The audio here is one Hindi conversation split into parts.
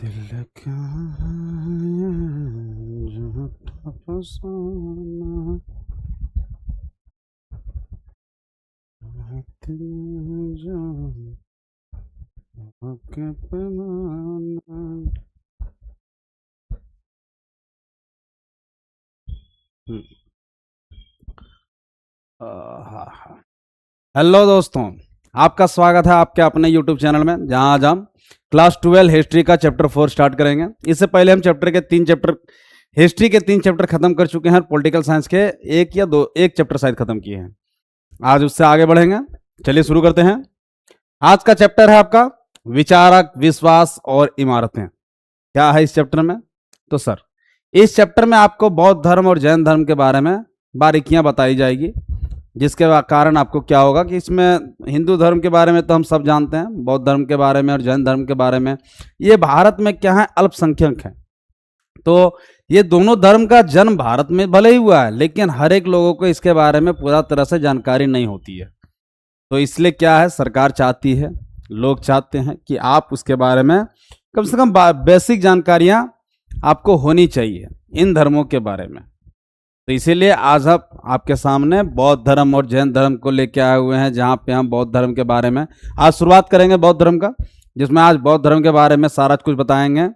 दिल क्या है जो अफसाना है, दिल जो के पैमाना। हेलो दोस्तों, आपका स्वागत है आपके अपने यूट्यूब चैनल में, जहां आज हम क्लास 12 हिस्ट्री का चैप्टर 4 स्टार्ट करेंगे। इससे पहले हम हिस्ट्री के 3 चैप्टर खत्म कर चुके हैं। पॉलिटिकल साइंस के एक चैप्टर शायद खत्म किए हैं। आज उससे आगे बढ़ेंगे। चलिए शुरू करते हैं। आज का चैप्टर है आपका विचारक, विश्वास और इमारतें। क्या है इस चैप्टर में? तो सर, इस चैप्टर में आपको बौद्ध धर्म और जैन धर्म के बारे में बारीकियां बताई जाएगी, जिसके कारण आपको क्या होगा कि इसमें हिंदू धर्म के बारे में तो हम सब जानते हैं, बौद्ध धर्म के बारे में और जैन धर्म के बारे में। ये भारत में क्या है, अल्पसंख्यक है। तो ये दोनों धर्म का जन्म भारत में भले ही हुआ है, लेकिन हर एक लोगों को इसके बारे में पूरा तरह से जानकारी नहीं होती है। तो इसलिए क्या है, सरकार चाहती है, लोग चाहते हैं कि आप उसके बारे में कम से कम बेसिक जानकारियां आपको होनी चाहिए इन धर्मों के बारे में। तो इसीलिए आज हम आपके सामने बौद्ध धर्म और जैन धर्म को लेके आए हुए हैं, जहाँ पे हम बौद्ध धर्म के बारे में आज शुरुआत करेंगे बौद्ध धर्म का, जिसमें आज बौद्ध धर्म के बारे में सारा कुछ बताएंगे।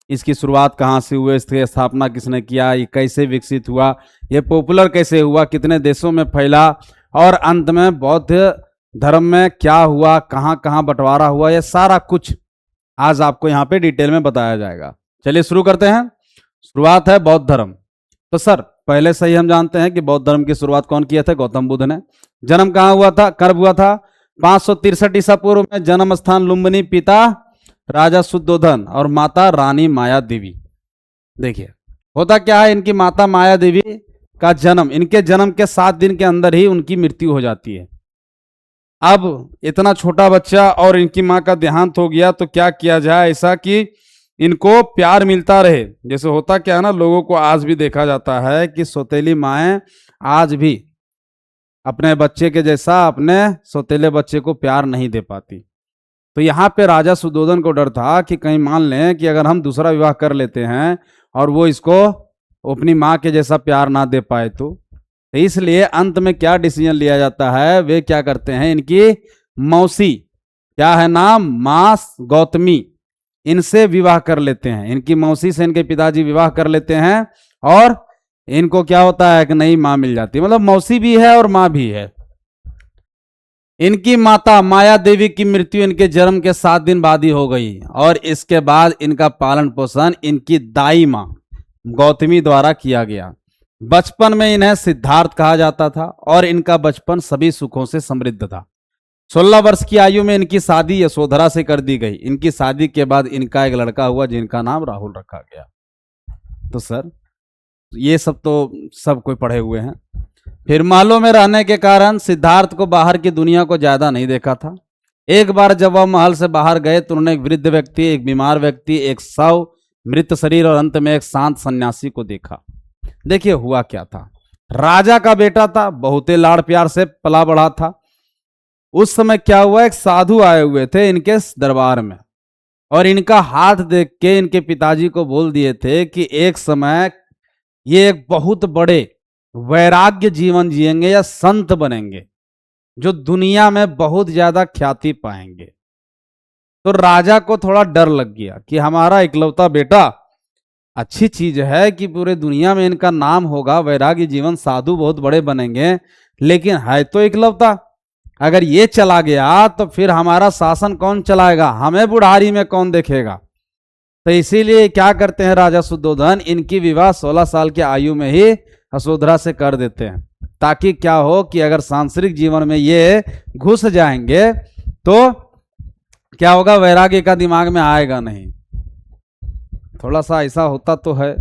इसकी शुरुआत कहाँ से हुई, इसकी स्थापना किसने किया, ये कैसे विकसित हुआ, ये पॉपुलर कैसे हुआ, कितने देशों में फैला, और अंत में बौद्ध धर्म में क्या हुआ, कहाँ कहाँ बंटवारा हुआ, ये सारा कुछ आज आपको यहाँ पे डिटेल में बताया जाएगा। चलिए शुरू करते हैं। शुरुआत है बौद्ध धर्म। तो सर, पहले से ही हम जानते हैं कि बौद्ध धर्म की शुरुआत कौन किया था? गौतम बुद्ध ने। जन्म कहाँ हुआ था, कब हुआ था? 563 ईसा पूर्व में। जन्म स्थान लुम्बिनी। पिता राजा शुद्धोधन और माता रानी माया देवी। देखिए होता क्या है, इनकी माता माया देवी का जन्म, इनके जन्म के 7 दिन के अंदर ही उनकी मृत्यु हो जाती है। अब इतना छोटा बच्चा और इनकी माँ का देहांत हो गया, तो क्या किया जाए ऐसा कि इनको प्यार मिलता रहे। जैसे होता क्या है ना, लोगों को आज भी देखा जाता है कि सौतेली माएँ आज भी अपने बच्चे के जैसा अपने सौतेले बच्चे को प्यार नहीं दे पाती। तो यहाँ पे राजा सुद्धोधन को डर था कि कहीं मान लें कि अगर हम दूसरा विवाह कर लेते हैं और वो इसको अपनी माँ के जैसा प्यार ना दे पाए तो इसलिए अंत में क्या डिसीजन लिया जाता है, वे क्या करते हैं, इनकी मौसी, क्या है नाम, माँ गौतमी, इनसे विवाह कर लेते हैं। इनकी मौसी से इनके पिताजी विवाह कर लेते हैं और इनको क्या होता है कि नई माँ मिल जाती है। मतलब मौसी भी है और माँ भी है। इनकी माता माया देवी की मृत्यु इनके जन्म के 7 दिन बाद ही हो गई, और इसके बाद इनका पालन पोषण इनकी दाई माँ गौतमी द्वारा किया गया। बचपन में इन्हें सिद्धार्थ कहा जाता था और इनका बचपन सभी सुखों से समृद्ध था। 16 वर्ष की आयु में इनकी शादी यशोधरा से कर दी गई। इनकी शादी के बाद इनका एक लड़का हुआ जिनका नाम राहुल रखा गया। तो सर, ये सब तो सब कोई पढ़े हुए हैं। फिर महलों में रहने के कारण सिद्धार्थ को बाहर की दुनिया को ज्यादा नहीं देखा था। एक बार जब वह महल से बाहर गए तो उन्होंने एक वृद्ध व्यक्ति, एक बीमार व्यक्ति, एक शव, मृत शरीर और अंत में एक शांत सन्यासी को देखा। देखिए हुआ क्या था, राजा का बेटा था, बहुत ही लाड़ प्यार से पला बढ़ा था। उस समय क्या हुआ, एक साधु आए हुए थे इनके दरबार में, और इनका हाथ देख के इनके पिताजी को बोल दिए थे कि एक समय ये एक बहुत बड़े वैराग्य जीवन जिएंगे या संत बनेंगे, जो दुनिया में बहुत ज्यादा ख्याति पाएंगे। तो राजा को थोड़ा डर लग गया कि हमारा इकलौता बेटा, अच्छी चीज है कि पूरे दुनिया में इनका नाम होगा, वैराग्य जीवन, साधु बहुत बड़े बनेंगे, लेकिन है तो इकलौता, अगर ये चला गया तो फिर हमारा शासन कौन चलाएगा, हमें बुढ़ारी में कौन देखेगा। तो इसीलिए क्या करते हैं राजा शुद्धोधन, इनकी विवाह 16 साल की आयु में ही यशोधरा से कर देते हैं, ताकि क्या हो कि अगर सांसारिक जीवन में ये घुस जाएंगे तो क्या होगा, वैराग्य का दिमाग में आएगा नहीं। थोड़ा सा ऐसा होता तो है।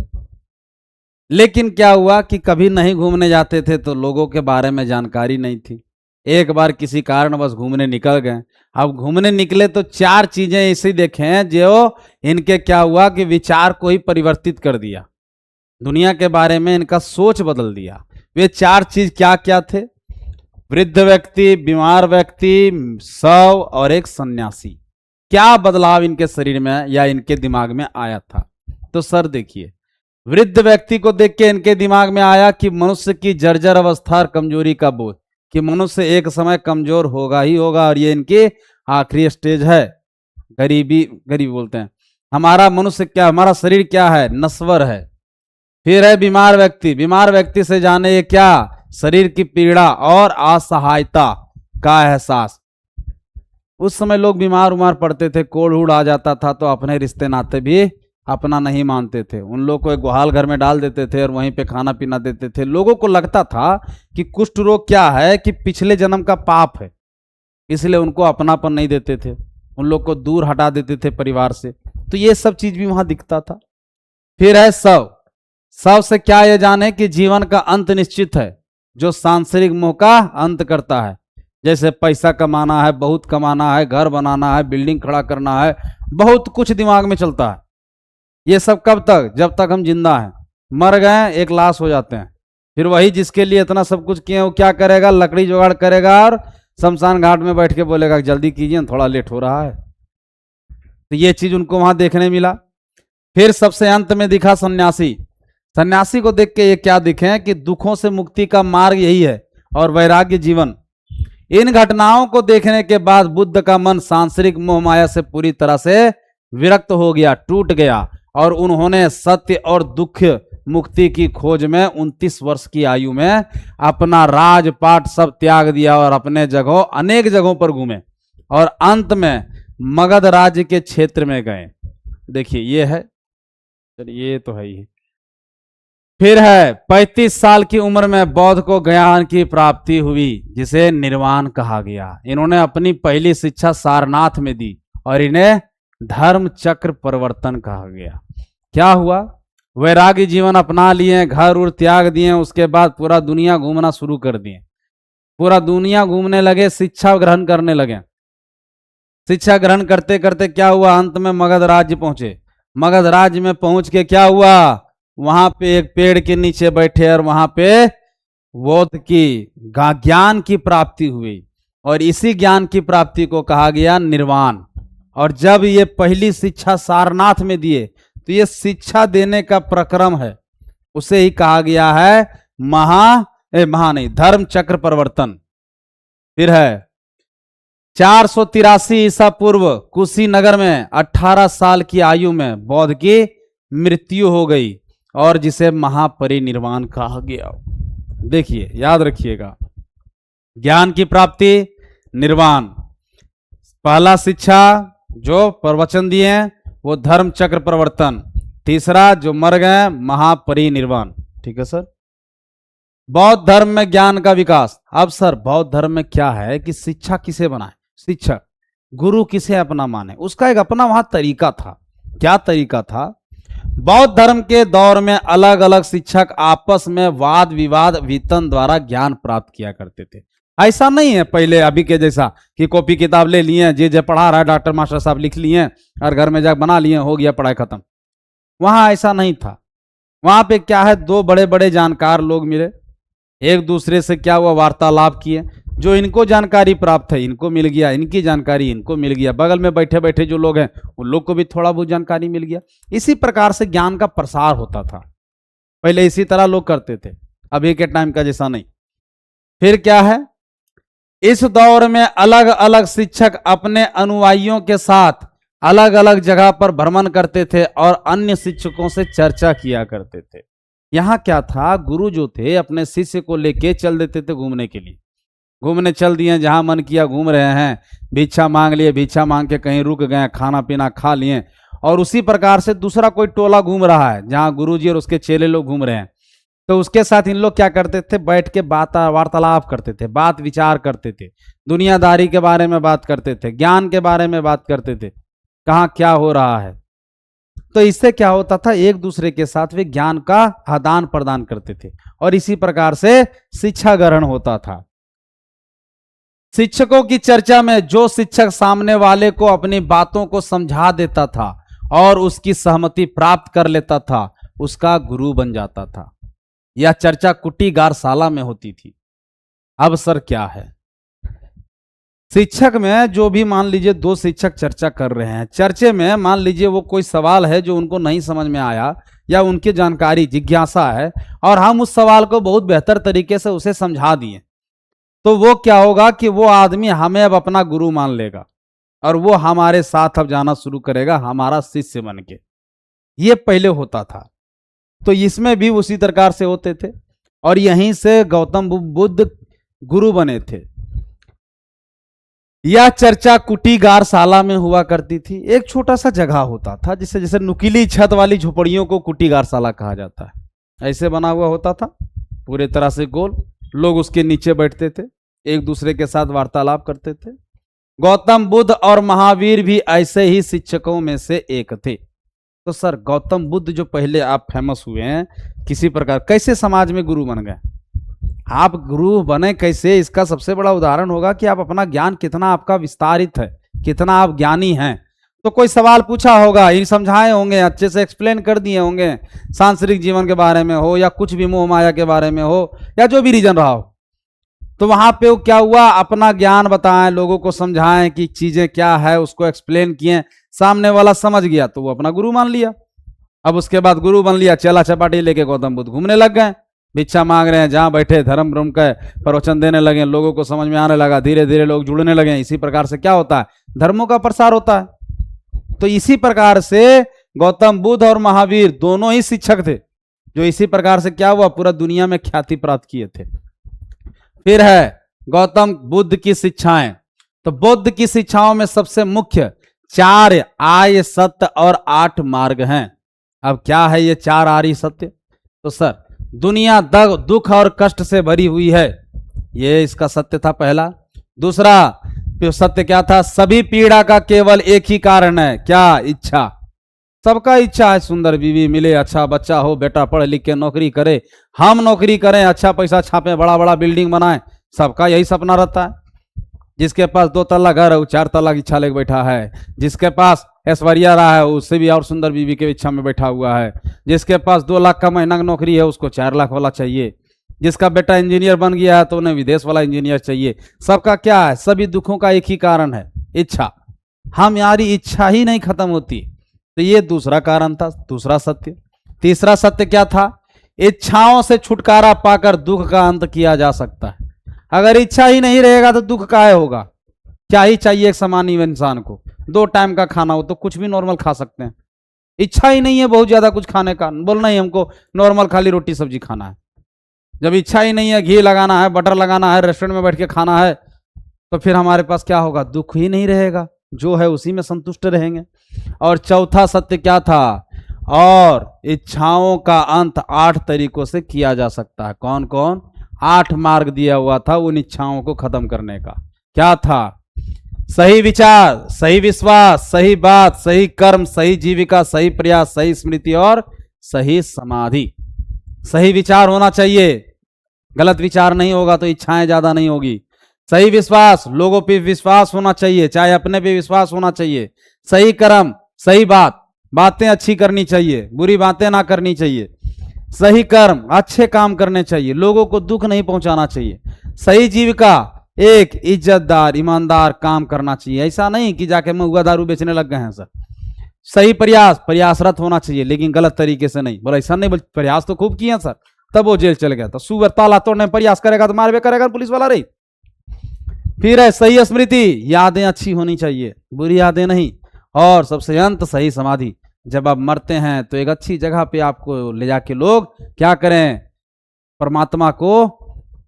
लेकिन क्या हुआ कि कभी नहीं घूमने जाते थे तो लोगों के बारे में जानकारी नहीं थी। एक बार किसी कारणवश घूमने निकल गए। अब घूमने निकले तो 4 चीजें ऐसी देखें जो इनके क्या हुआ कि विचार को ही परिवर्तित कर दिया, दुनिया के बारे में इनका सोच बदल दिया। वे 4 चीज क्या क्या थे? वृद्ध व्यक्ति, बीमार व्यक्ति, शव और एक सन्यासी। क्या बदलाव इनके शरीर में या इनके दिमाग में आया था। तो सर देखिए, वृद्ध व्यक्ति को देख के इनके दिमाग में आया कि मनुष्य की जर्जर अवस्था और कमजोरी का बोझ, कि मनुष्य एक समय कमजोर होगा ही होगा और ये इनकी आखिरी स्टेज है। गरीबी बोलते हैं। हमारा मनुष्य क्या, हमारा शरीर क्या है, नश्वर है। फिर है बीमार व्यक्ति, बीमार व्यक्ति से जाने ये क्या, शरीर की पीड़ा और असहायता का एहसास। उस समय लोग बीमार उमार पड़ते थे, कोढ़ उड़ आ जाता था तो अपने रिश्ते नाते भी अपना नहीं मानते थे, उन लोग को एक गुहाल घर में डाल देते थे और वहीं पे खाना पीना देते थे। लोगों को लगता था कि कुष्ठ रोग क्या है, कि पिछले जन्म का पाप है, इसलिए उनको अपनापन नहीं देते थे, उन लोग को दूर हटा देते थे परिवार से। तो ये सब चीज भी वहां दिखता था। फिर है शव से क्या ये जाने कि जीवन का अंत निश्चित है, जो सांसारिक मोह का अंत करता है। जैसे पैसा कमाना है, बहुत कमाना है, घर बनाना है, बिल्डिंग खड़ा करना है, बहुत कुछ दिमाग में चलता है। ये सब कब तक, जब तक हम जिंदा हैं। मर गए एक लाश हो जाते हैं। फिर वही जिसके लिए इतना सब कुछ किए वो क्या करेगा, लकड़ी जुगाड़ करेगा और शमशान घाट में बैठ के बोलेगा जल्दी कीजिए थोड़ा लेट हो रहा है। तो ये चीज उनको वहां देखने मिला। फिर सबसे अंत में दिखा सन्यासी। सन्यासी को देख के ये क्या दिखे कि दुखों से मुक्ति का मार्ग यही है और वैराग्य जीवन। इन घटनाओं को देखने के बाद बुद्ध का मन सांसारिक मोह माया से पूरी तरह से विरक्त हो गया, टूट गया, और उन्होंने सत्य और दुख मुक्ति की खोज में 29 वर्ष की आयु में अपना राजपाट सब त्याग दिया और अपने अनेक जगहों पर घूमे और अंत में मगध राज्य के क्षेत्र में गए। देखिए ये है, ये तो है ही। फिर है 35 साल की उम्र में बौद्ध को ज्ञान की प्राप्ति हुई, जिसे निर्वाण कहा गया। इन्होंने अपनी पहली शिक्षा सारनाथ में दी और इन्हें धर्म चक्र परिवर्तन कहा गया। क्या हुआ, वैराग्य जीवन अपना लिए, घर उर त्याग दिए, उसके बाद पूरा दुनिया घूमना शुरू कर दिए। पूरा दुनिया घूमने लगे, शिक्षा ग्रहण करने लगे। शिक्षा ग्रहण करते करते क्या हुआ, अंत में मगध राज्य पहुंचे। मगध राज्य में पहुंच के क्या हुआ, वहां पे एक पेड़ के नीचे बैठे और वहां पे बौद्ध की ज्ञान की प्राप्ति हुई और इसी ज्ञान की प्राप्ति को कहा गया निर्वाण। और जब ये पहली शिक्षा सारनाथ में दिए तो ये शिक्षा देने का प्रक्रम है, उसे ही कहा गया है धर्म चक्र परिवर्तन। फिर है 483 ईसा पूर्व कुशीनगर में 18 साल की आयु में बौद्ध की मृत्यु हो गई और जिसे महापरिनिर्वाण कहा गया। देखिए याद रखिएगा, ज्ञान की प्राप्ति, निर्वाण, पहला शिक्षा जो प्रवचन दिए वो धर्म चक्र परिवर्तन, तीसरा जो मर गए महापरिनिर्वाण। ठीक है सर। बौद्ध धर्म में ज्ञान का विकास। अब सर बौद्ध धर्म में क्या है कि शिक्षा किसे बनाए, शिक्षक गुरु किसे अपना माने, उसका एक अपना वहां तरीका था। क्या तरीका था, बौद्ध धर्म के दौर में अलग अलग शिक्षक आपस में वाद विवाद वितन द्वारा ज्ञान प्राप्त किया करते थे। ऐसा नहीं है पहले अभी के जैसा कि कॉपी किताब ले लिए, जे पढ़ा रहा है डॉक्टर मास्टर साहब लिख लिए और घर में जाकर बना लिए, हो गया पढ़ाई खत्म। वहां ऐसा नहीं था। वहां पे क्या है, दो बड़े बड़े जानकार लोग मिले, एक दूसरे से क्या हुआ, वार्तालाप किए। जो इनको जानकारी प्राप्त है इनको मिल गया, इनकी जानकारी इनको मिल गया, बगल में बैठे बैठे जो लोग हैं उन लोग को भी थोड़ा बहुत जानकारी मिल गया। इसी प्रकार से ज्ञान का प्रसार होता था। पहले इसी तरह लोग करते थे, अभी के टाइम का जैसा नहीं। फिर क्या है, इस दौर में अलग अलग शिक्षक अपने अनुयायियों के साथ अलग अलग जगह पर भ्रमण करते थे और अन्य शिक्षकों से चर्चा किया करते थे। यहाँ क्या था, गुरु जो थे अपने शिष्य को लेके चल देते थे घूमने के लिए। घूमने चल दिए, जहां मन किया घूम रहे हैं, भिक्षा मांग लिए, भिक्षा मांग के कहीं रुक गए, खाना पीना खा लिए, और उसी प्रकार से दूसरा कोई टोला घूम रहा है जहां गुरुजी और उसके चेले लोग घूम रहे हैं। तो उसके साथ इन लोग क्या करते थे, बैठ के वार्तालाप करते थे, बात विचार करते थे, दुनियादारी के बारे में बात करते थे, ज्ञान के बारे में बात करते थे, कहाँ क्या हो रहा है। तो इससे क्या होता था, एक दूसरे के साथ वे ज्ञान का आदान प्रदान करते थे और इसी प्रकार से शिक्षा ग्रहण होता था। शिक्षकों की चर्चा में जो शिक्षक सामने वाले को अपनी बातों को समझा देता था और उसकी सहमति प्राप्त कर लेता था, उसका गुरु बन जाता था। यह चर्चा कुटी गारशाला में होती थी। अब सर क्या है, शिक्षक में जो भी मान लीजिए दो शिक्षक चर्चा कर रहे हैं, चर्चे में मान लीजिए वो कोई सवाल है जो उनको नहीं समझ में आया या उनकी जानकारी जिज्ञासा है और हम उस सवाल को बहुत बेहतर तरीके से उसे समझा दिए, तो वो क्या होगा कि वो आदमी हमें अब अपना गुरु मान लेगा और वो हमारे साथ अब जाना शुरू करेगा, हमारा शिष्य बन के। ये पहले होता था, तो इसमें भी उसी प्रकार से होते थे और यहीं से गौतम बुद्ध गुरु बने थे। यह चर्चा कुटीगार शाला में हुआ करती थी। एक छोटा सा जगह होता था जिसे जैसे नुकीली छत वाली झोपड़ियों को कुटीगार शाला कहा जाता है, ऐसे बना हुआ होता था पूरे तरह से गोल। लोग उसके नीचे बैठते थे, एक दूसरे के साथ वार्तालाप करते थे। गौतम बुद्ध और महावीर भी ऐसे ही शिक्षकों में से एक थे। तो सर गौतम बुद्ध जो पहले आप फेमस हुए हैं, किसी प्रकार कैसे समाज में गुरु बन गए? आप गुरु बने कैसे, इसका सबसे बड़ा उदाहरण होगा कि आप अपना ज्ञान कितना आपका विस्तारित है, कितना आप ज्ञानी हैं। तो कोई सवाल पूछा होगा, ये समझाए होंगे, अच्छे से एक्सप्लेन कर दिए होंगे, सांसारिक जीवन के बारे में हो या कुछ भी मोह माया के बारे में हो या जो भी रीजन रहा हो, तो वहां पे वो क्या हुआ, अपना ज्ञान बताएं, लोगों को समझाएं कि चीजें क्या है, उसको एक्सप्लेन किए, सामने वाला समझ गया तो वो अपना गुरु मान लिया। अब उसके बाद गुरु बन लिया, चला चपाटी लेके गौतम बुद्ध घूमने लग गए, भिक्षा मांग रहे हैं, जहां बैठे धर्म ब्रह्म का प्रवचन देने लगे, लोगों को समझ में आने लगा, धीरे धीरे लोग जुड़ने लगे। इसी प्रकार से क्या होता है, धर्मों का प्रसार होता है। तो इसी प्रकार से गौतम बुद्ध और महावीर दोनों ही शिक्षक थे, जो इसी प्रकार से क्या हुआ, पूरा दुनिया में ख्याति प्राप्त किए थे। फिर है गौतम बुद्ध की शिक्षाएं। तो बुद्ध की शिक्षाओं में सबसे मुख्य 4 आर्य सत्य और 8 मार्ग हैं। अब क्या है ये 4 आर्य सत्य? तो सर दुनिया दुख और कष्ट से भरी हुई है, ये इसका सत्य था पहला। दूसरा सत्य क्या था, सभी पीड़ा का केवल एक ही कारण है, क्या? इच्छा। सबका इच्छा है सुंदर बीवी मिले, अच्छा बच्चा हो, बेटा पढ़ लिख के नौकरी करे, हम नौकरी करें, अच्छा पैसा छापे, बड़ा बड़ा बिल्डिंग बनाए, सबका यही सपना रहता है। जिसके पास 2 तल्ला घर है वो 4 तल्ला की इच्छा लेके बैठा है, जिसके पास ऐश्वर्या रहा है उससे भी और सुंदर बीवी के इच्छा में बैठा हुआ है, जिसके पास 2 लाख का महीना की नौकरी है उसको 4 लाख वाला चाहिए, जिसका बेटा इंजीनियर बन गया है तो उन्हें विदेश वाला इंजीनियर चाहिए। सबका क्या है, सभी दुखों का एक ही कारण है, इच्छा। हमारी इच्छा ही नहीं खत्म होती। तो ये दूसरा कारण था, दूसरा सत्य। तीसरा सत्य क्या था, इच्छाओं से छुटकारा पाकर दुख का अंत किया जा सकता है। अगर इच्छा ही नहीं रहेगा तो दुख काहे होगा? क्या ही चाहिए एक सामान्य इंसान को, 2 टाइम का खाना हो तो कुछ भी नॉर्मल खा सकते हैं। इच्छा ही नहीं है बहुत ज्यादा कुछ खाने का, बोलना ही हमको नॉर्मल खाली रोटी सब्जी खाना है। जब इच्छा ही नहीं है, घी लगाना है, बटर लगाना है, रेस्टोरेंट में बैठ के खाना है, तो फिर हमारे पास क्या होगा, दुख ही नहीं रहेगा, जो है उसी में संतुष्ट रहेंगे। और चौथा सत्य क्या था, और इच्छाओं का अंत 8 तरीकों से किया जा सकता है। कौन कौन? 8 मार्ग दिया हुआ था उन इच्छाओं को खत्म करने का। क्या था? सही विचार, सही विश्वास, सही बात, सही कर्म, सही जीविका, सही प्रयास, सही स्मृति और सही समाधि। सही विचार होना चाहिए, गलत विचार नहीं होगा तो इच्छाएं ज्यादा नहीं होगी। सही विश्वास, लोगों पे विश्वास होना चाहिए, चाहे अपने पे विश्वास होना चाहिए। सही कर्म, सही बात, बातें अच्छी करनी चाहिए, बुरी बातें ना करनी चाहिए। सही कर्म, अच्छे काम करने चाहिए, लोगों को दुख नहीं पहुंचाना चाहिए। सही जीविका, एक इज्जतदार ईमानदार काम करना चाहिए, ऐसा नहीं कि जाके महुआ दारू बेचने लग गए हैं सर। सही प्रयास, प्रयासरत होना चाहिए लेकिन गलत तरीके से नहीं। बोला ऐसा नहीं, प्रयास तो खूब किए सर, तब वो जेल चल गया था। सुअर ताला तोड़ने प्रयास करेगा तो मारवे करेगा पुलिस वाला रही। फिर है सही स्मृति, यादें अच्छी होनी चाहिए, बुरी यादें नहीं। और सबसे अंत सही समाधि, जब आप मरते हैं तो एक अच्छी जगह पे आपको ले जाके लोग क्या करें, परमात्मा को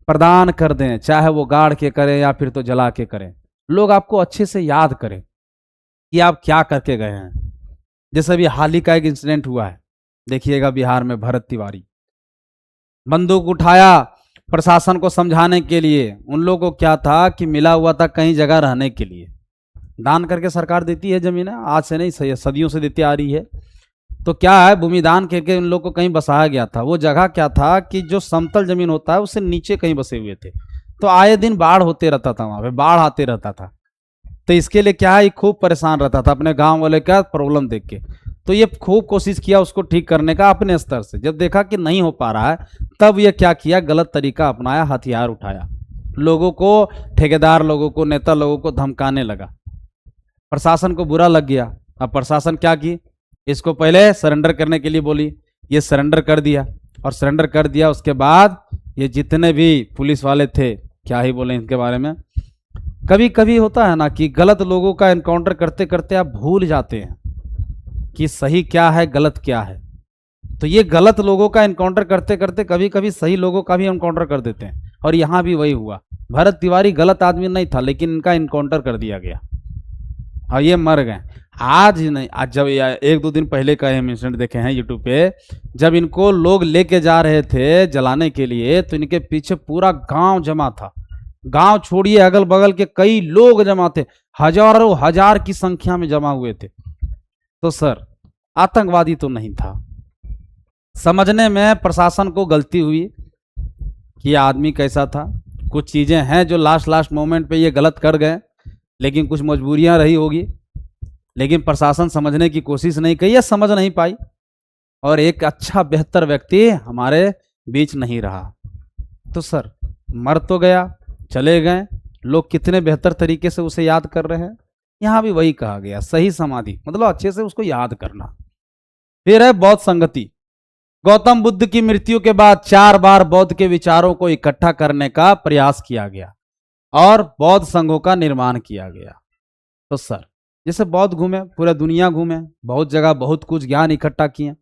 प्रदान कर दें, चाहे वो गाड़ के करें या फिर तो जला के करें। लोग आपको अच्छे से याद करें कि आप क्या करके गए हैं। जैसे अभी हाल ही का एक इंसिडेंट हुआ है, देखिएगा बिहार में भरत तिवारी बंदूक उठाया प्रशासन को समझाने के लिए। उन लोगों को क्या था कि मिला हुआ था कहीं जगह रहने के लिए, दान करके सरकार देती है जमीन, आज से नहीं सदियों से देती आ रही है। तो क्या है, भूमि दान करके उन लोगों को कहीं बसाया गया था। वो जगह क्या था कि जो समतल जमीन होता है उससे नीचे कहीं बसे हुए थे, तो आए दिन बाढ़ होते रहता था, वहां पे बाढ़ आते रहता था। तो इसके लिए क्या है, खूब परेशान रहता था अपने गांव वाले का प्रॉब्लम देख के। तो ये खूब कोशिश किया उसको ठीक करने का अपने स्तर से। जब देखा कि नहीं हो पा रहा है, तब ये क्या किया, गलत तरीका अपनाया, हथियार उठाया लोगों को, ठेकेदार लोगों को, नेता लोगों को धमकाने लगा। प्रशासन को बुरा लग गया। अब प्रशासन क्या की, इसको पहले सरेंडर करने के लिए बोली, ये सरेंडर कर दिया। और सरेंडर कर दिया उसके बाद ये जितने भी पुलिस वाले थे, क्या ही बोले इनके बारे में, कभी कभी होता है ना कि गलत लोगों का एनकाउंटर करते करते आप भूल जाते हैं कि सही क्या है गलत क्या है। तो ये गलत लोगों का एनकाउंटर करते करते कभी कभी सही लोगों का भी एनकाउंटर कर देते हैं, और यहाँ भी वही हुआ। भरत तिवारी गलत आदमी नहीं था, लेकिन इनका एनकाउंटर कर दिया गया और ये मर गए। आज नहीं, आज जब एक दो दिन पहले का हम इंसिडेंट देखे हैं यूट्यूब पे, जब इनको लोग लेके जा रहे थे जलाने के लिए, तो इनके पीछे पूरा गांव जमा था। गांव छोड़िए, अगल बगल के कई लोग जमा थे, हजारों हजार की संख्या में जमा हुए थे। तो सर आतंकवादी तो नहीं था। समझने में प्रशासन को गलती हुई कि ये आदमी कैसा था। कुछ चीजें हैं जो लास्ट मोमेंट पे ये गलत कर गए, लेकिन कुछ मजबूरियां रही होगी, लेकिन प्रशासन समझने की कोशिश नहीं की या समझ नहीं पाई, और एक अच्छा बेहतर व्यक्ति हमारे बीच नहीं रहा। तो सर मर तो गया, चले गए, लोग कितने बेहतर तरीके से उसे याद कर रहे हैं। यहां भी वही कहा गया, सही समाधि मतलब अच्छे से उसको याद करना। फिर है बौद्ध संगति। गौतम बुद्ध की मृत्यु के बाद 4 बार बौद्ध के विचारों को इकट्ठा करने का प्रयास किया गया और बौद्ध संघों का निर्माण किया गया। तो सर जैसे बौद्ध घूमे, पूरा दुनिया घूमे, बहुत जगह बहुत कुछ ज्ञान इकट्ठा किए,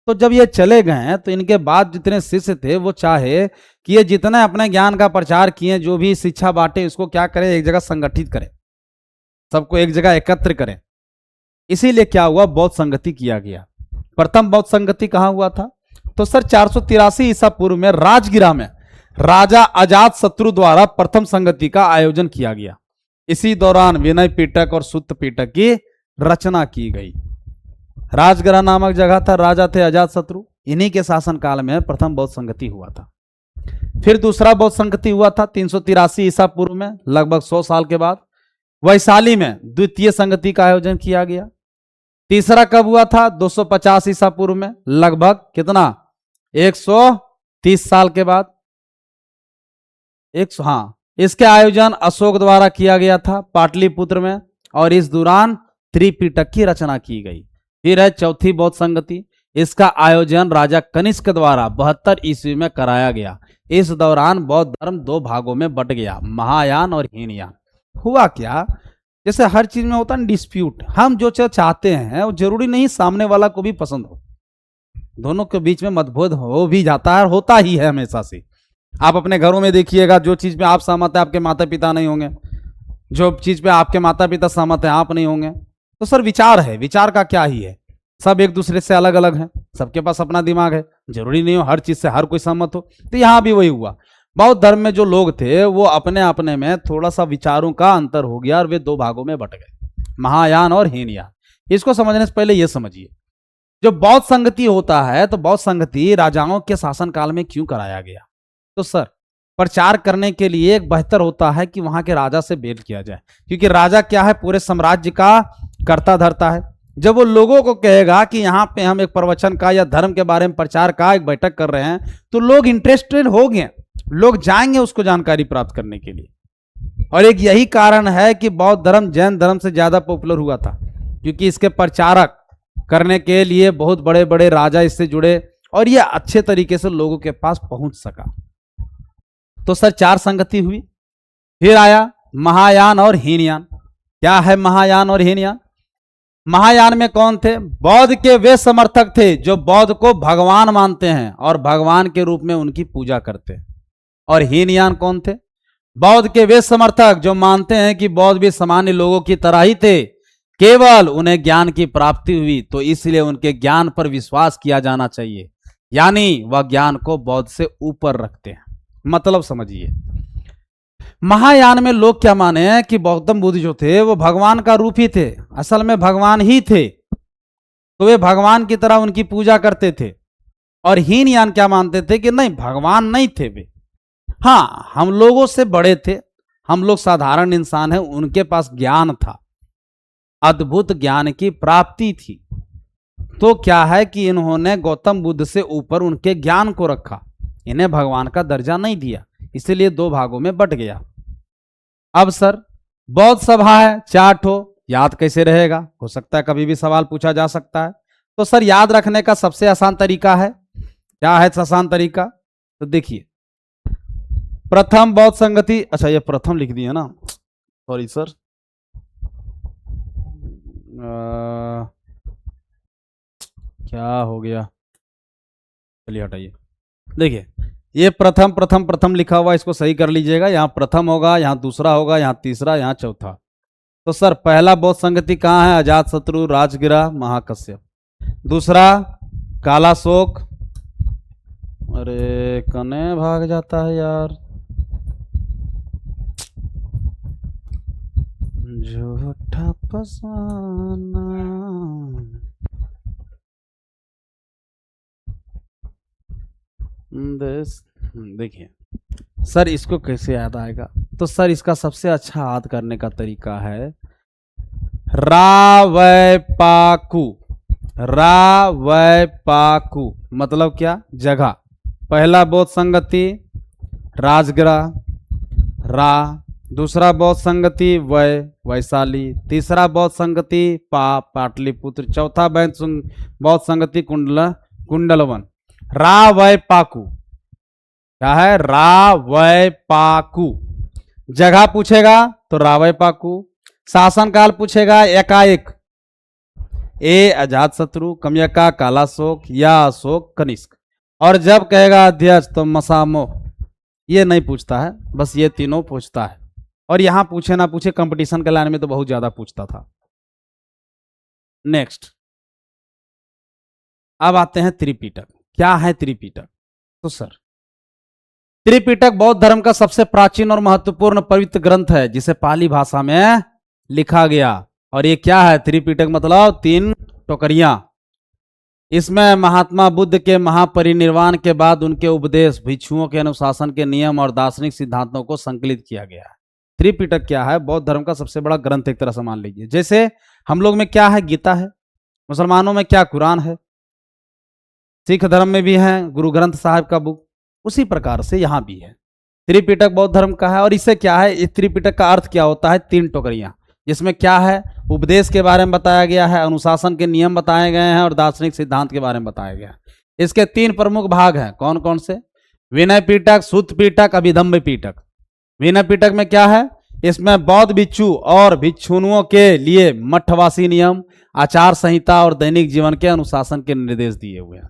तो जब ये चले गए तो इनके बाद जितने शिष्य थे वो चाहे कि ये जितने अपने ज्ञान का प्रचार किए, जो भी शिक्षा बांटे, उसको क्या करें, एक जगह संगठित करें, सबको एक जगह एकत्र करें। इसीलिए क्या हुआ, बौद्ध संगति किया गया। प्रथम बौद्ध संगति कहां हुआ था, तो सर 483 ईसा पूर्व में राजगिरा में राजा अजातशत्रु द्वारा प्रथम संगति का आयोजन किया गया। इसी दौरान विनय पिटक और सुत्त पिटक की रचना की गई। राजगिरा नामक जगह था, राजा थे अजातशत्रु, इन्हीं के शासन काल में प्रथम बौद्ध संगति हुआ था। फिर दूसरा बौद्ध संगति हुआ था 383 ईसा पूर्व में, लगभग 100 साल के बाद वैशाली में द्वितीय संगति का आयोजन किया गया। तीसरा कब हुआ था, 250 ईसा पूर्व में, लगभग कितना, 130 साल के बाद। इसके आयोजन अशोक द्वारा किया गया था पाटलिपुत्र में, और इस दौरान त्रिपिटक की रचना की गई। फिर है चौथी बौद्ध संगति। इसका आयोजन राजा कनिष्क द्वारा 72 ईस्वी में कराया गया। इस दौरान बौद्ध धर्म 2 भागों में बट गया, महायान और हीनयान। हुआ क्या, जैसे हर चीज में होता है डिस्प्यूट, हम जो चाहते हैं वो जरूरी नहीं सामने वाला को भी पसंद हो, दोनों के बीच में मतभेद हो भी जाता है, होता ही है हमेशा से। आप अपने घरों में देखिएगा, जो चीज पे आप सहमत है आपके माता पिता नहीं होंगे, जो चीज पे आपके माता पिता सहमत है आप नहीं होंगे। तो सर विचार है, विचार का क्या ही है, सब एक दूसरे से अलग अलग हैं, सबके पास अपना दिमाग है, जरूरी नहीं हो हर चीज से हर कोई सहमत हो। तो यहां भी वही हुआ, बौद्ध धर्म में जो लोग थे वो अपने अपने में थोड़ा सा विचारों का अंतर हो गया और वे 2 भागों में बट गए, महायान और हीनयान। इसको समझने से पहले यह समझिए, जो बौद्ध संगति होता है तो बौद्ध संगति राजाओं के शासन काल में क्यों कराया गया, तो सर प्रचार करने के लिए एक बेहतर होता है कि वहां के राजा से भेंट किया जाए, क्योंकि राजा क्या है, पूरे साम्राज्य का कर्ता धरता है। जब वो लोगों को कहेगा कि यहाँ पे हम एक प्रवचन का या धर्म के बारे में प्रचार का एक बैठक कर रहे हैं, तो लोग इंटरेस्टेड हो गए, लोग जाएंगे उसको जानकारी प्राप्त करने के लिए। और एक यही कारण है कि बौद्ध धर्म जैन धर्म से ज्यादा पॉपुलर हुआ था, क्योंकि इसके प्रचारक करने के लिए बहुत बड़े बड़े राजा इससे जुड़े और यह अच्छे तरीके से लोगों के पास पहुंच सका। तो सर 4 संगति हुई। फिर आया महायान और हीनयान। क्या है महायान और हीनयान? महायान में कौन थे? बौद्ध के वे समर्थक थे जो बौद्ध को भगवान मानते हैं और भगवान के रूप में उनकी पूजा करते हैं। और हीनयान कौन थे? बौद्ध के वे समर्थक जो मानते हैं कि बौद्ध भी सामान्य लोगों की तरह ही थे, केवल उन्हें ज्ञान की प्राप्ति हुई तो इसलिए उनके ज्ञान पर विश्वास किया जाना चाहिए, यानी वह ज्ञान को बौद्ध से ऊपर रखते हैं। मतलब समझिए, महायान में लोग क्या माने हैं कि गौतम बुद्ध जो थे वो भगवान का रूप ही थे, असल में भगवान ही थे, तो वे भगवान की तरह उनकी पूजा करते थे। और हीनयान क्या मानते थे कि नहीं, भगवान नहीं थे वे, हाँ हम लोगों से बड़े थे, हम लोग साधारण इंसान हैं, उनके पास ज्ञान था, अद्भुत ज्ञान की प्राप्ति थी। तो क्या है कि इन्होंने गौतम बुद्ध से ऊपर उनके ज्ञान को रखा, इन्हें भगवान का दर्जा नहीं दिया, इसीलिए 2 भागों में बट गया। अब सर बौद्ध सभा है 4 ठो, याद कैसे रहेगा? हो सकता है कभी भी सवाल पूछा जा सकता है। तो सर याद रखने का सबसे आसान तरीका है, क्या है आसान तरीका? तो देखिए, प्रथम बौद्ध संगति, अच्छा ये प्रथम लिख दिया ना, सॉरी सर, क्या हो गया, चलिए हटाइए। देखिए ये प्रथम प्रथम प्रथम लिखा हुआ, इसको सही कर लीजिएगा। यहाँ प्रथम होगा, यहाँ दूसरा होगा, यहाँ तीसरा, यहाँ चौथा। तो सर पहला बौद्ध संगति कहाँ है? अजातशत्रु, राजगिरा, महाकश्यप। दूसरा कालाशोक, अरे कने भाग जाता है यार, झूठा फसाना। देखिए सर इसको कैसे याद आएगा? तो सर इसका सबसे अच्छा याद करने का तरीका है रावैपाकु। रावैपाकु मतलब क्या? जगह। पहला बौद्ध संगति राजगिरा रा, दूसरा बौद्ध संगति वैशाली, तीसरा बौद्ध संगति पाटलिपुत्र, चौथा बौद्ध संगति कुंडलवन। रावैपाकु क्या है? रावैपाकु। जगह पूछेगा तो रावैपाकु, शासनकाल पूछेगा एकाएक, ए अजातशत्रु, कम्यका, कालाशोक या अशोक कनिष्क। और जब कहेगा अध्यक्ष तो मसामो, ये नहीं पूछता है, बस ये तीनों पूछता है। और यहां पूछे ना पूछे कंपटीशन के लाइन में तो बहुत ज्यादा पूछता था। नेक्स्ट, अब आते हैं त्रिपिटक। क्या है त्रिपिटक? तो सर त्रिपिटक बौद्ध धर्म का सबसे प्राचीन और महत्वपूर्ण पवित्र ग्रंथ है जिसे पाली भाषा में लिखा गया। और ये क्या है? त्रिपिटक मतलब 3 टोकरियां। इसमें महात्मा बुद्ध के महापरिनिर्वाण के बाद उनके उपदेश, भिक्षुओं के अनुशासन के नियम और दार्शनिक सिद्धांतों को संकलित किया गया है। त्रिपिटक क्या है? बौद्ध धर्म का सबसे बड़ा ग्रंथ एक तरह से मान लीजिए। जैसे हम लोग में क्या है? गीता है, मुसलमानों में क्या? कुरान है, सिख धर्म में भी है गुरु ग्रंथ साहिब का बुक, उसी प्रकार से यहां भी है। त्रिपिटक बौद्ध धर्म का है। और इससे क्या है? इस त्रिपिटक का अर्थ क्या होता है? 3 टोकरियां, जिसमें क्या है? उपदेश के बारे में बताया गया है, अनुशासन के नियम बताए गए हैं और दार्शनिक सिद्धांत के बारे में बताया गया है। इसके 3 प्रमुख भाग हैं। कौन कौन से? विनय पिटक, सुत्त पिटक, अभिधम्म पिटक। विनय पिटक में क्या है? इसमें बौद्ध भिक्षु और भिक्षुणियों के लिए मठवासी नियम, आचार संहिता और दैनिक जीवन के अनुशासन के निर्देश दिए हुए हैं।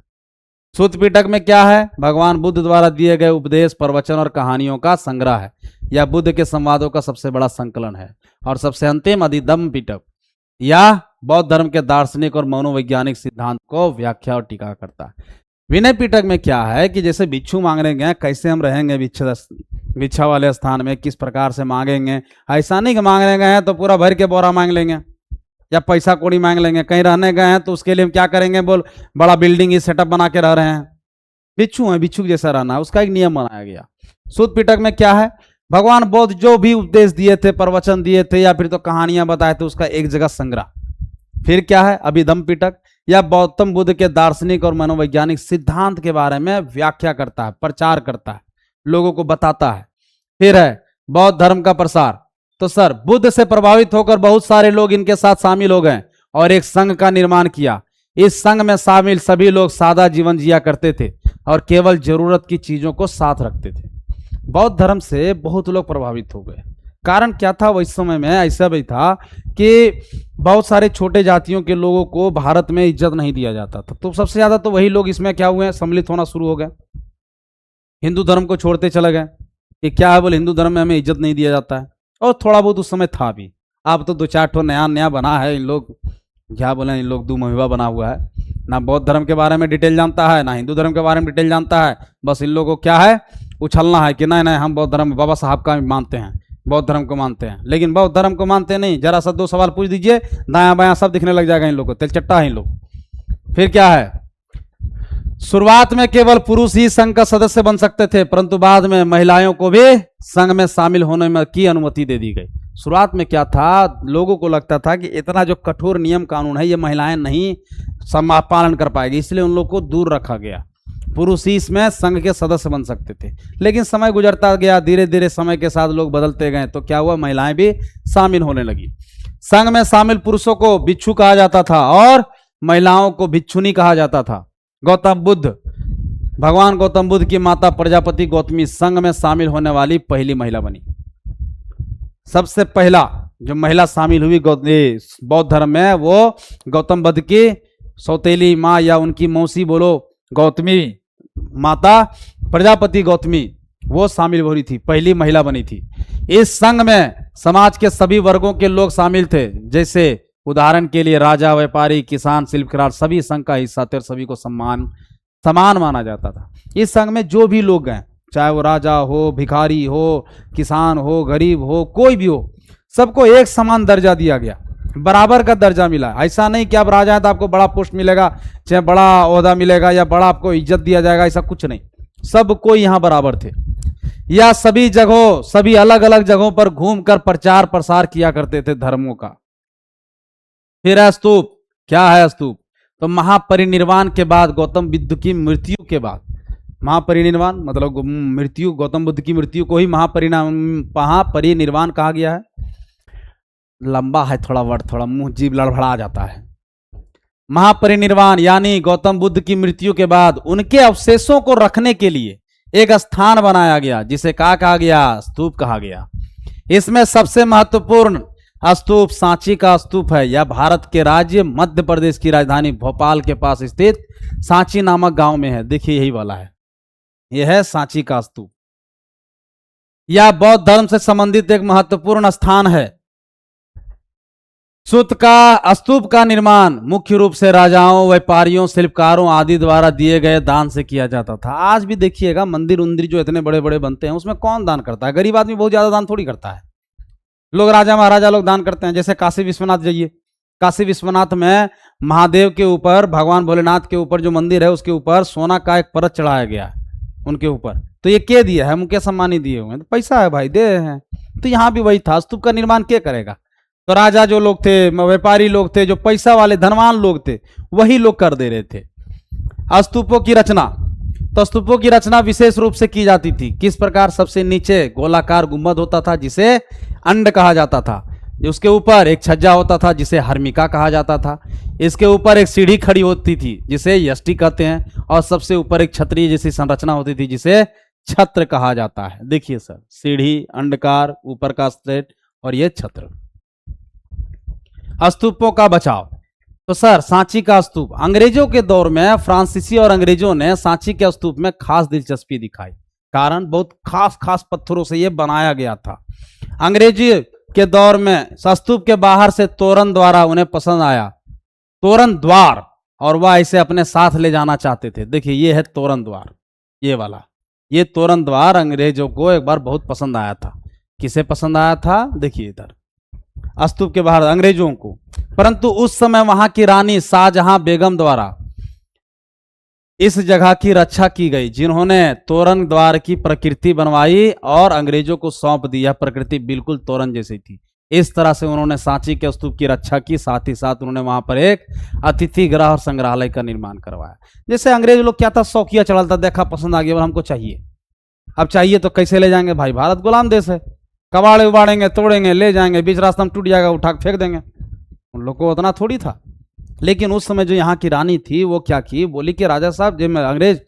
सुत्त पिटक में क्या है? भगवान बुद्ध द्वारा दिए गए उपदेश, प्रवचन और कहानियों का संग्रह है। यह बुद्ध के संवादों का सबसे बड़ा संकलन है। और सबसे अंतिम अधिधम्म पिटक, यह बौद्ध धर्म के दार्शनिक और मनोवैज्ञानिक सिद्धांत को व्याख्या और टीका करता है। विनय पिटक में क्या है कि जैसे भिक्षु मांगने गए, कैसे हम रहेंगे भिक्षा वाले स्थान में, किस प्रकार से मांगेंगे। ऐसा नहीं कि मांगने गए हैं तो पूरा भर के बोरा मांग लेंगे या पैसा कौड़ी मांग लेंगे। कहीं रहने गए हैं तो उसके लिए हम क्या करेंगे? बोल बड़ा बिल्डिंग ही सेटअप बना के रह रहे हैं। भिक्षु हैं, भिक्षु जैसा रहना है, उसका एक नियम बनाया गया। सुत्त पिटक में क्या है? भगवान बुद्ध जो भी उपदेश दिए थे, प्रवचन दिए थे या फिर तो कहानियां बताए थे, उसका एक जगह संग्रह। फिर क्या है? अभिधम्म पिटक, यह गौतम बुद्ध के दार्शनिक और मनोवैज्ञानिक सिद्धांत के बारे में व्याख्या करता है, प्रचार करता है, लोगों को बताता है। फिर है बौद्ध धर्म का प्रसार। तो सर बुद्ध से प्रभावित होकर बहुत सारे लोग इनके साथ शामिल हो गए और एक संघ का निर्माण किया। इस संघ में शामिल सभी लोग सादा जीवन जिया करते थे और केवल जरूरत की चीजों को साथ रखते थे। बौद्ध धर्म से बहुत लोग प्रभावित हो गए। कारण क्या था? वही समय में ऐसा भी था कि बहुत सारे छोटे जातियों के लोगों को भारत में इज्जत नहीं दिया जाता था। तो सबसे ज्यादा तो वही लोग इसमें क्या हुए? सम्मिलित होना शुरू हो गए, हिंदू धर्म को छोड़ते चले गए कि क्या है, बोले हिंदू धर्म में हमें इज्जत नहीं दिया जाता है। और थोड़ा बहुत उस समय था भी, अब तो 2-4 ठो नया नया बना है। इन लोग क्या बोले, इन लोग दो महिवा बना हुआ है, ना बौद्ध धर्म के बारे में डिटेल जानता है, ना हिंदू धर्म के बारे में डिटेल जानता है। बस इन लोगों को क्या है? उछलना है कि नहीं नहीं हम बौद्ध धर्म बाबा साहब का मानते हैं, बौद्ध धर्म को मानते हैं। लेकिन बौद्ध धर्म को मानते नहीं। जरा सा 2 सवाल पूछ दीजिए, दायां बायां सब दिखने लग जाएगा इन लोग को, तेलचट्टा है इन लोग। फिर क्या है? शुरुआत में केवल पुरुष ही संघ का सदस्य बन सकते थे, परंतु बाद में महिलाओं को भी संघ में शामिल होने में की अनुमति दे दी गई। शुरुआत में क्या था? लोगों को लगता था कि इतना जो कठोर नियम कानून है ये महिलाएं नहीं पालन कर पाएगी, इसलिए उन लोग को दूर रखा गया। पुरुष ही इसमें संघ के सदस्य बन सकते थे। लेकिन समय गुजरता गया, धीरे धीरे समय के साथ लोग बदलते गए, तो क्या हुआ, महिलाएं भी शामिल होने लगी। संघ में शामिल पुरुषों को भिक्षु कहा जाता था और महिलाओं को भिक्षुनी कहा जाता था। गौतम बुद्ध, भगवान गौतम बुद्ध की माता प्रजापति गौतमी संघ में शामिल होने वाली पहली महिला बनी। सबसे पहला जो महिला शामिल हुई बौद्ध धर्म में, वो गौतम बुद्ध की सौतेली माँ या उनकी मौसी बोलो, गौतमी माता प्रजापति गौतमी, वो शामिल हो रही थी, पहली महिला बनी थी। इस संघ में समाज के सभी वर्गों के लोग शामिल थे, जैसे उदाहरण के लिए राजा, व्यापारी, किसान, शिल्पकार, सभी संघ का हिस्सा थे और सभी को समान माना जाता था। इस संघ में जो भी लोग हैं, चाहे वो राजा हो, भिखारी हो, किसान हो, गरीब हो, कोई भी हो, सबको एक समान दर्जा दिया गया, बराबर का दर्जा मिला। ऐसा नहीं कि आप राजा हैं तो आपको बड़ा पोस्ट मिलेगा, चाहे बड़ा ओहदा मिलेगा या बड़ा आपको इज्जत दिया जाएगा, ऐसा कुछ नहीं। सब कोई यहाँ बराबर थे। या सभी जगहों, सभी अलग अलग जगहों पर घूमकर प्रचार प्रसार किया करते थे धर्मों का। फिर है स्तूप। क्या है स्तूप? तो महापरिनिर्वाण के बाद, गौतम बुद्ध की मृत्यु के बाद, महापरिनिर्वाण मतलब मृत्यु, गौतम बुद्ध की मृत्यु को ही महापरिनिर्वाण कहा गया है। लंबा है थोड़ा वर्ड, थोड़ा मुंह जीभ लड़बड़ा जाता है। महापरिनिर्वाण यानी गौतम बुद्ध की मृत्यु के बाद उनके अवशेषों को रखने के लिए एक स्थान बनाया गया, जिसे क्या कहा गया, स्तूप कहा गया। इसमें सबसे महत्वपूर्ण स्तूप सांची का स्तूप है। यह भारत के राज्य मध्य प्रदेश की राजधानी भोपाल के पास स्थित सांची नामक गांव में है। देखिए यही वाला है, यह है सांची का स्तूप। यह बौद्ध धर्म से संबंधित एक महत्वपूर्ण स्थान है। स्तूप का निर्माण मुख्य रूप से राजाओं, व्यापारियों, शिल्पकारों आदि द्वारा दिए गए दान से किया जाता था। आज भी देखिएगा मंदिर उंदिर जो इतने बड़े बड़े बनते हैं, उसमें कौन दान करता है? गरीब आदमी बहुत ज्यादा दान थोड़ी करता है। लोग राजा महाराजा लोग दान करते हैं। जैसे काशी विश्वनाथ जाइए, काशी विश्वनाथ में महादेव के ऊपर, भगवान भोलेनाथ के ऊपर जो मंदिर है, उसके ऊपर सोना का एक परत चढ़ाया गया है उनके ऊपर। तो ये क्या दिया है? मुकेश अंबानी दिए हुए हैं, तो पैसा है भाई, दे हैं। तो यहाँ भी वही था। स्तूप का निर्माण क्या करेगा? तो राजा जो लोग थे, व्यापारी लोग थे, जो पैसा वाले धनवान लोग थे, वही लोग कर दे रहे थे। स्तूपों की रचना, तो स्तूपों की रचना विशेष रूप से की जाती थी। किस प्रकार? सबसे नीचे गोलाकार गुंबद होता था जिसे अंड कहा जाता था। उसके ऊपर एक छज्जा होता था जिसे हर्मिका कहा जाता था। इसके ऊपर एक सीढ़ी खड़ी होती थी जिसे यष्टि कहते हैं, और सबसे ऊपर एक छतरी जैसी संरचना होती थी जिसे छत्र कहा जाता है। देखिए सर, सीढ़ी, अंडकार, ऊपर का स्लेट और ये छत्र। स्तूपों का बचाव, तो सर सांची का स्तूप, अंग्रेजों के दौर में फ्रांसीसी और अंग्रेजों ने सांची के स्तूप में खास दिलचस्पी दिखाई। कारण बहुत खास खास पत्थरों से यह बनाया गया था। अंग्रेजी के दौर में स्तूप के बाहर से तोरण द्वारा उन्हें पसंद आया, तोरण द्वार, और वह इसे अपने साथ ले जाना चाहते थे। देखिए ये है तोरण द्वार, ये वाला, ये तोरण द्वार अंग्रेजों को एक बार बहुत पसंद आया था। किसे पसंद आया था? देखिए इधर स्तूप के बाहर अंग्रेजों को। परंतु उस समय वहां की रानी शाहजहां बेगम द्वारा इस जगह की रक्षा की गई, जिन्होंने तोरण द्वार की प्रकृति बनवाई और अंग्रेजों को सौंप दी। यह प्रकृति बिल्कुल तोरण जैसी थी। इस तरह से उन्होंने सांची के स्तूप की रक्षा की, साथ ही साथ उन्होंने वहां पर एक अतिथि गृह और संग्रहालय का निर्माण करवाया। जैसे अंग्रेज लोग क्या था, शौकिया चढ़ाता, देखा पसंद आ गया और हमको चाहिए। अब चाहिए तो कैसे ले जाएंगे भाई? भारत गुलाम देश है, कबाड़े उबाड़ेंगे, तोड़ेंगे, ले जाएंगे, बीच रास्ता में टूट जाएगा, उठा के फेंक देंगे। उन लोग को उतना थोड़ी था। लेकिन उस समय जो यहाँ की रानी थी वो क्या की, बोली कि राजा साहब जी, मैं अंग्रेज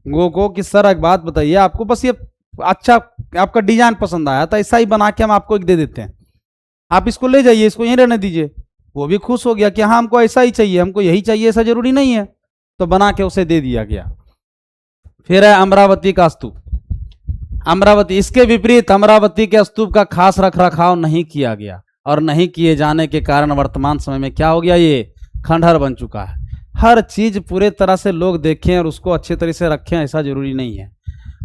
को कि सर एक बात बताइए, आपको बस ये अच्छा आपका डिजाइन पसंद आया था, ऐसा ही बना के हम आपको एक दे देते हैं, आप इसको ले जाइए, इसको यहीं रहने दीजिए। वो भी खुश हो गया कि हाँ हमको ऐसा ही चाहिए, हमको यही चाहिए, ऐसा जरूरी नहीं है। तो बना के उसे दे दिया गया। फिर है अमरावती का स्तूप। अमरावती, इसके विपरीत अमरावती के स्तूप का खास रख रखाव नहीं किया गया, और नहीं किए जाने के कारण वर्तमान समय में क्या हो गया, ये खंडहर बन चुका है। हर चीज पूरे तरह से लोग देखें और उसको अच्छे तरह से रखें ऐसा जरूरी नहीं है।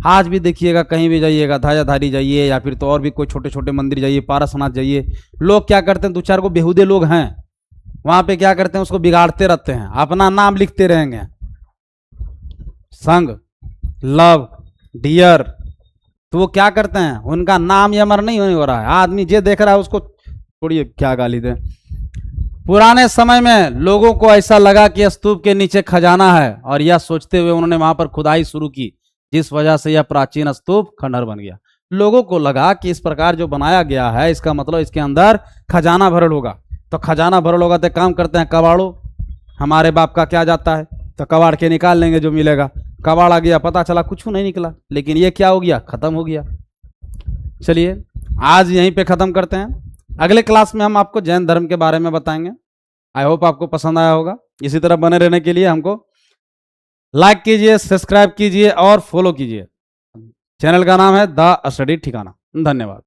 आज भी देखिएगा, कहीं भी जाइएगा, ध्वजाधारी जाइए या फिर तो और भी कोई छोटे छोटे मंदिर जाइए, पारसनाथ जाइए, लोग क्या करते हैं, दो चार को बेहुदे लोग हैं वहां पे, क्या करते हैं, उसको बिगाड़ते रहते हैं, अपना नाम लिखते रहेंगे, संग, लव, डियर। तो वो क्या करते हैं, उनका नाम ये अमर नहीं हो रहा है। आदमी जे देख रहा है उसको छोड़िए, क्या गाली दे, पुराने समय में लोगों को ऐसा लगा कि स्तूप के नीचे खजाना है और यह सोचते हुए उन्होंने वहां पर खुदाई शुरू की, जिस वजह से यह प्राचीन स्तूप खंडहर बन गया। लोगों को लगा कि इस प्रकार जो बनाया गया है इसका मतलब इसके अंदर खजाना भरल होगा। तो खजाना भरल होगा तो काम करते हैं कबाड़ो, हमारे बाप का क्या जाता है, तो कबाड़ के निकाल लेंगे जो मिलेगा। कबाड़ आ गया, पता चला कुछ नहीं निकला, लेकिन ये क्या हो गया, खत्म हो गया। चलिए आज यहीं पे खत्म करते हैं। अगले क्लास में हम आपको जैन धर्म के बारे में बताएंगे। आई होप आपको पसंद आया होगा। इसी तरह बने रहने के लिए हमको लाइक कीजिए, सब्सक्राइब कीजिए और फॉलो कीजिए। चैनल का नाम है द स्टडी ठिकाना। धन्यवाद।